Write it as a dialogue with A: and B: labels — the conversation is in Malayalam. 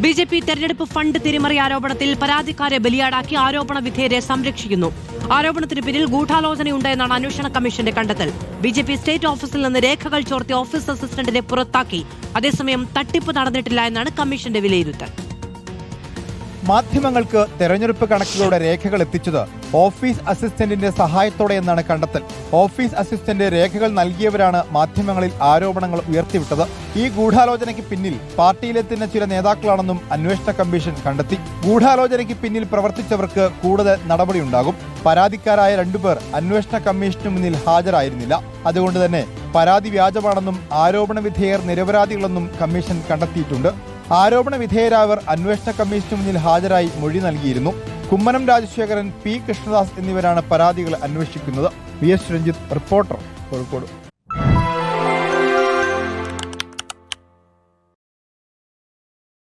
A: ബിജെപി തെരഞ്ഞെടുപ്പ് ഫണ്ട് തിരിമറി ആരോപണത്തിൽ പരാതിക്കാരെ ബലിയാടാക്കി ആരോപണ വിധേയരെ സംരക്ഷിക്കുന്നു. ആരോപണത്തിന് പിന്നിൽ ഗൂഢാലോചനയുണ്ട് എന്നാണ് അന്വേഷണ കമ്മീഷന്റെ കണ്ടെത്തൽ. ബിജെപി സ്റ്റേറ്റ് ഓഫീസിൽ നിന്ന് രേഖകൾ ചോർത്തി ഓഫീസ് അസിസ്റ്റന്റിനെ പുറത്താക്കി. അതേസമയം തട്ടിപ്പ് നടന്നിട്ടില്ല എന്നാണ് കമ്മീഷന്റെ വിലയിരുത്തൽ.
B: മാധ്യമങ്ങൾക്ക് തെരഞ്ഞെടുപ്പ് കണക്കുകളുടെ രേഖകൾ എത്തിച്ചത് ഓഫീസ് അസിസ്റ്റന്റിന്റെ സഹായത്തോടെ എന്നാണ് കണ്ടെത്തൽ. ഓഫീസ് അസിസ്റ്റന്റ് രേഖകൾ നൽകിയവരാണ് മാധ്യമങ്ങളിൽ ആരോപണങ്ങൾ ഉയർത്തിവിട്ടത്. ഈ ഗൂഢാലോചനയ്ക്ക് പിന്നിൽ പാർട്ടിയിലെത്തുന്ന ചില നേതാക്കളാണെന്നും അന്വേഷണ കമ്മീഷൻ കണ്ടെത്തി. ഗൂഢാലോചനയ്ക്ക് പിന്നിൽ പ്രവർത്തിച്ചവർക്ക് കൂടുതൽ നടപടിയുണ്ടാകും. പരാതിക്കാരായ 2 പേർ അന്വേഷണ കമ്മീഷനു മുന്നിൽ ഹാജരായിരുന്നില്ല. അതുകൊണ്ട് തന്നെ പരാതി വ്യാജമാണെന്നും ആരോപണ വിധേയർ നിരപരാധികളെന്നും കമ്മീഷൻ കണ്ടെത്തിയിട്ടുണ്ട്. ആരോപണ വിധേയരായവർ അന്വേഷണ കമ്മീഷന് മുന്നിൽ ഹാജരായി മൊഴി നൽകിയിരുന്നു. കുമ്മനം രാജശേഖരൻ, പി കൃഷ്ണദാസ് എന്നിവരാണ് പരാതികൾ അന്വേഷിക്കുന്നത്. V S Ranjith, reporter, Kozhikode.